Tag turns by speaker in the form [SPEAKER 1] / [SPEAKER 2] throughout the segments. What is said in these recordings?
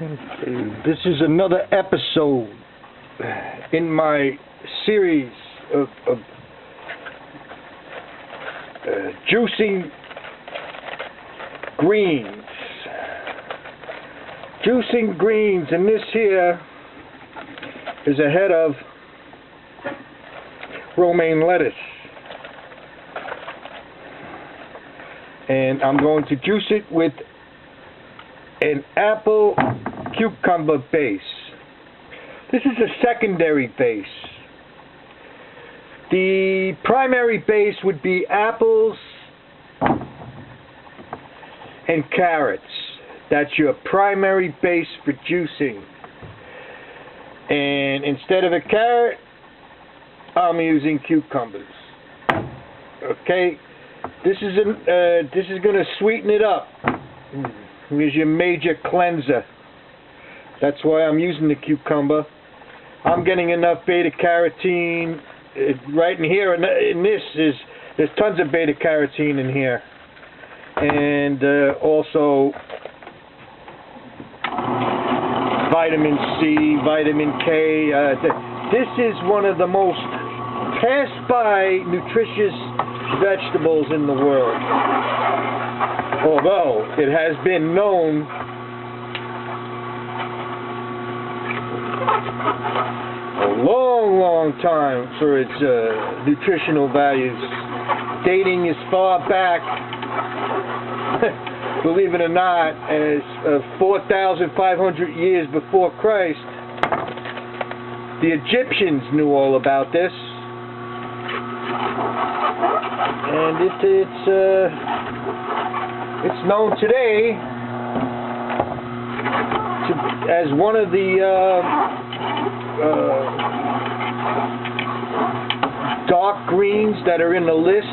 [SPEAKER 1] This is another episode in my series of juicing greens. Juicing greens, and this here is a head of romaine lettuce. And I'm going to juice it with an apple cucumber base. This is a secondary base. The primary base would be apples and carrots. That's your primary base for juicing. And instead of a carrot, I'm using cucumbers. Okay, this is going to sweeten it up. Here's your major cleanser. That's why I'm using the cucumber. I'm getting enough beta carotene right in here. In this there's tons of beta carotene in here, and also vitamin C, vitamin K. This is one of the most passed by nutritious vegetables in the world. Although it has been known a long time for its nutritional values, dating as far back, believe it or not, as 4,500 years before Christ. The Egyptians knew all about this, and it's known today as one of the dark greens that are in the list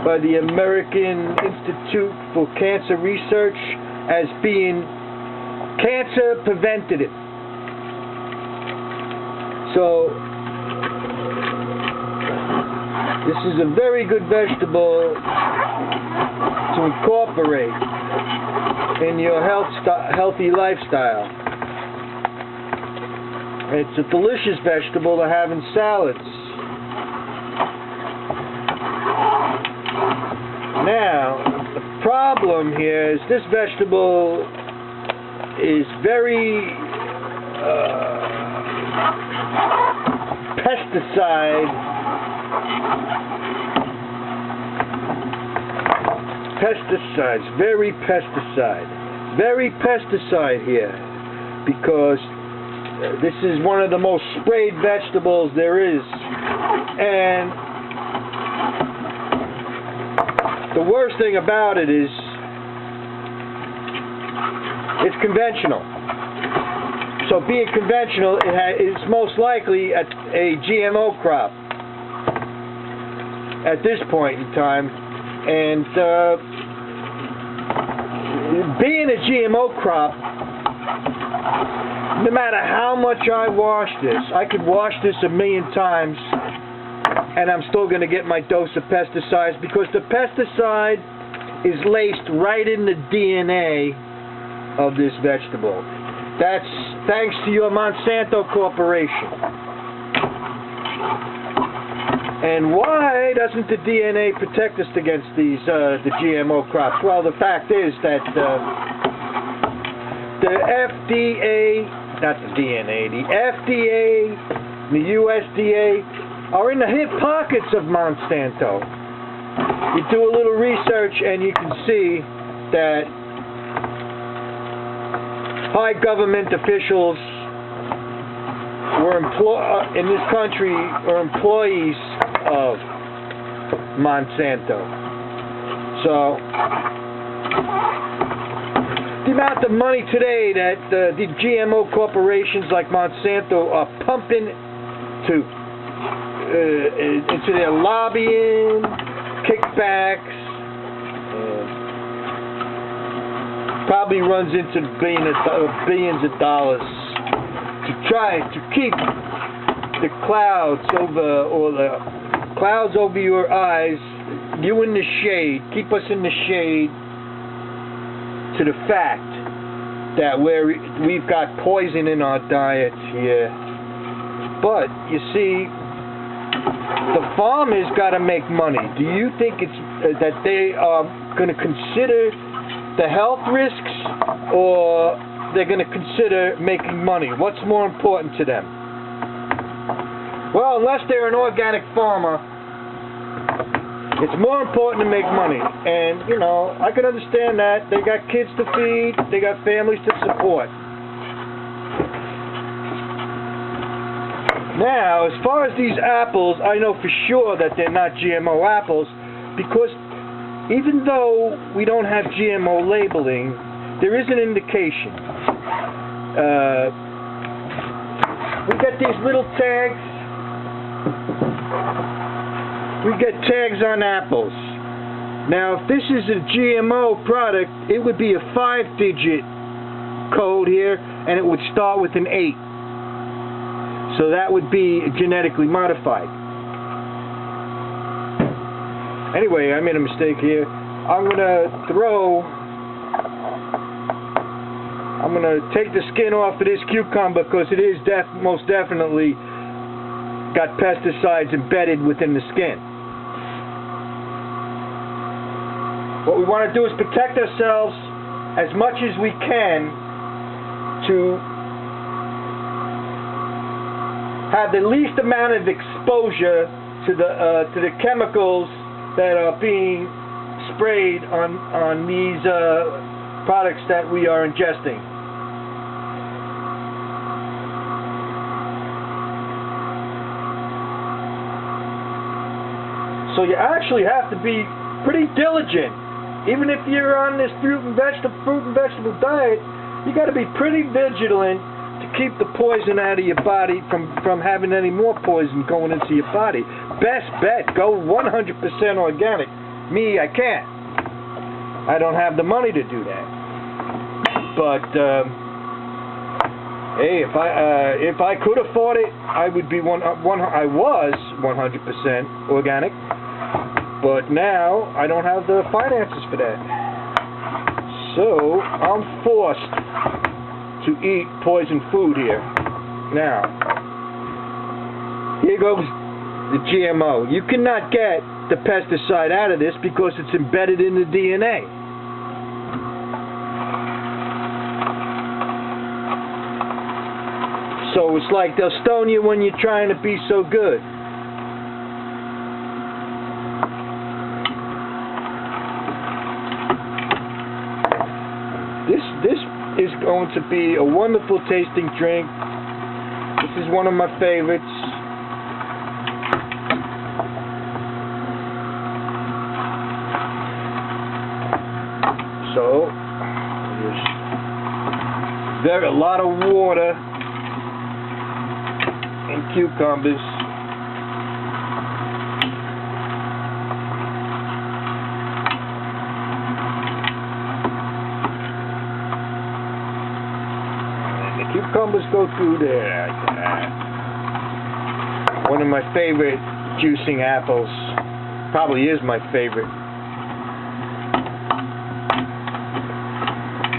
[SPEAKER 1] by the American Institute for Cancer Research as being cancer preventative. So this is a very good vegetable to incorporate in your healthy lifestyle. It's a delicious vegetable to have in salads. Now, the problem here is this vegetable is very very pesticide here, because this is one of the most sprayed vegetables there is. And the worst thing about it is it's conventional. So being conventional, it's most likely a GMO crop at this point in time. And being a GMO crop, no matter how much I wash this, I could wash this 1,000,000 times and I'm still going to get my dose of pesticides, because the pesticide is laced right in the DNA of this vegetable. That's thanks to your Monsanto Corporation. And why doesn't the DNA protect us against these the GMO crops? Well, the fact is that the FDA, not the DNA, the FDA, the USDA are in the hip pockets of Monsanto. You do a little research and you can see that high government officials were in this country are employees of Monsanto. So the amount of money today that the GMO corporations like Monsanto are pumping into their lobbying, kickbacks, probably runs into billions of dollars to try to keep the clouds over your eyes, you in the shade, keep us in the shade, to the fact that we've got poison in our diets here. But you see, the farmers got to make money. Do you think it's that they are going to consider the health risks, or they're going to consider making money? What's more important to them? Well, unless they're an organic farmer, it's more important to make money. And, you know, I can understand that. They got kids to feed. They got families to support. Now, as far as these apples, I know for sure that they're not GMO apples, because even though we don't have GMO labeling, there is an indication. We get these little tags. We get tags on apples. Now, if this is a GMO product, it would be a 5-digit code here, and it would start with an 8. So that would be genetically modified. Anyway, I made a mistake here. I'm gonna take the skin off of this cucumber, because it is most definitely got pesticides embedded within the skin. What we want to do is protect ourselves as much as we can to have the least amount of exposure to the chemicals that are being sprayed on these products that we are ingesting. So you actually have to be pretty diligent. Even if you're on this fruit and vegetable diet, you got to be pretty vigilant to keep the poison out of your body from having any more poison going into your body. Best bet, go 100% organic. Me, I can't. I don't have the money to do that. But hey, if I could afford it, I would be I was 100% organic. But now, I don't have the finances for that. So, I'm forced to eat poison food here. Now, here goes the GMO. You cannot get the pesticide out of this because it's embedded in the DNA. So, it's like they'll stone you when you're trying to be so good. This is going to be a wonderful tasting drink. This is one of my favorites. So, there's a lot of water and cucumbers. Cucumbers go through there. One of my favorite juicing apples. Probably is my favorite.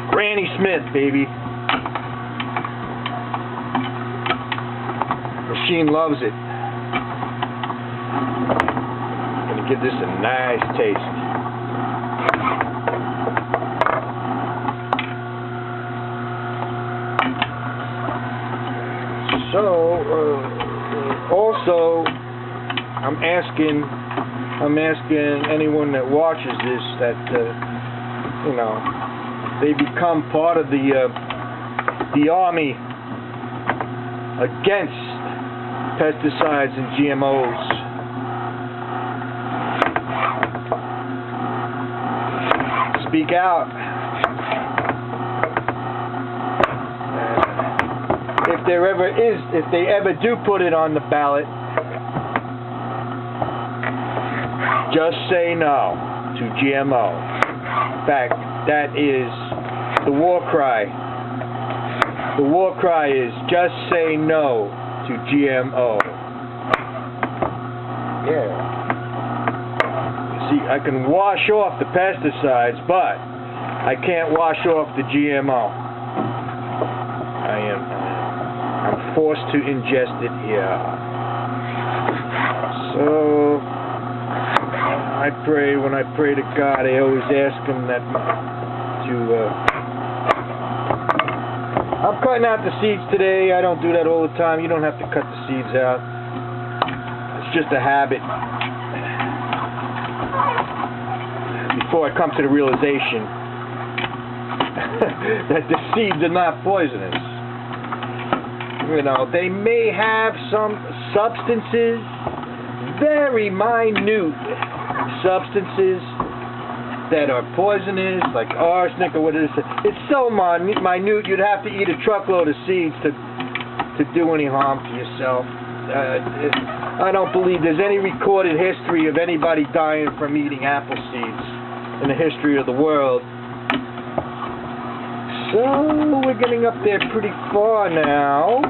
[SPEAKER 1] Granny Smith, baby. Machine loves it. Gonna give this a nice taste. So, also, I'm asking anyone that watches this that, you know, they become part of the army against pesticides and GMOs. Speak out. If they ever do put it on the ballot, just say no to GMO. In fact, that is the war cry. The war cry is just say no to GMO. Yeah. You see, I can wash off the pesticides, but I can't wash off the GMO. I'm forced to ingest it here. So when I pray to God, I always ask Him that I'm cutting out the seeds today. I don't do that all the time. You don't have to cut the seeds out. It's just a habit. Before I come to the realization that the seeds are not poisonous. You know, they may have some substances, very minute substances that are poisonous, like arsenic or what it is. It's so minute, you'd have to eat a truckload of seeds to do any harm to yourself. I don't believe there's any recorded history of anybody dying from eating apple seeds in the history of the world. So we're getting up there pretty far now.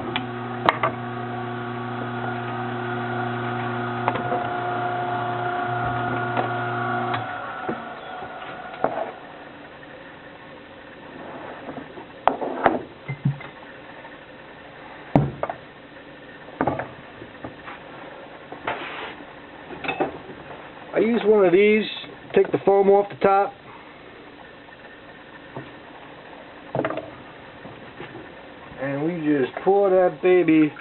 [SPEAKER 1] I use one of these, take the foam off the top. And we just pour that baby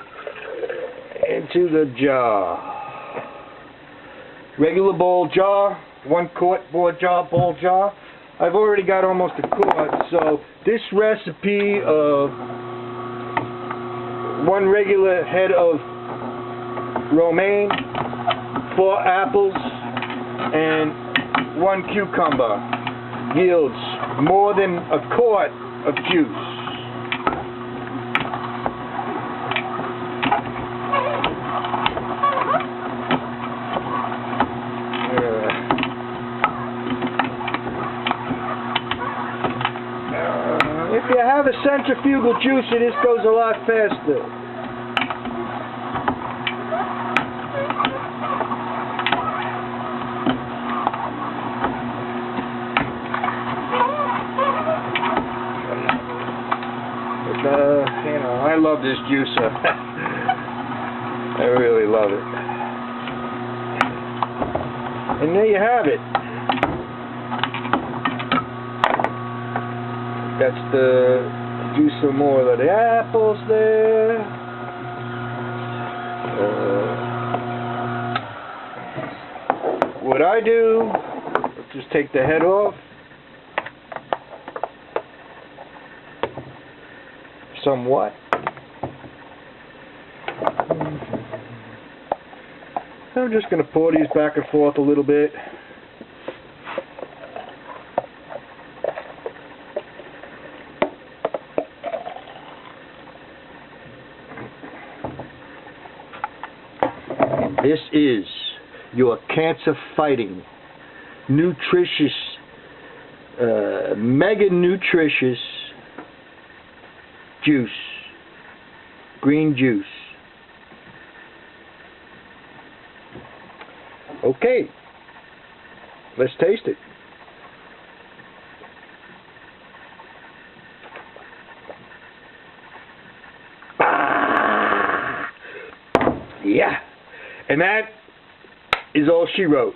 [SPEAKER 1] into the jar. Regular bowl jar, 1 quart bowl jar. I've already got almost a quart, so this recipe of 1 regular head of romaine, 4 apples, and 1 cucumber yields more than a quart of juice. If you have a centrifugal juicer, this goes a lot faster. You know, I love this juicer. I really love it. And there you have it. That's the juice some more of the apples there. What I do, just take the head off. Somewhat. I'm just going to pour these back and forth a little bit. This is your cancer-fighting, nutritious, mega nutritious juice, green juice. Okay, let's taste it. Yeah, and that is all she wrote.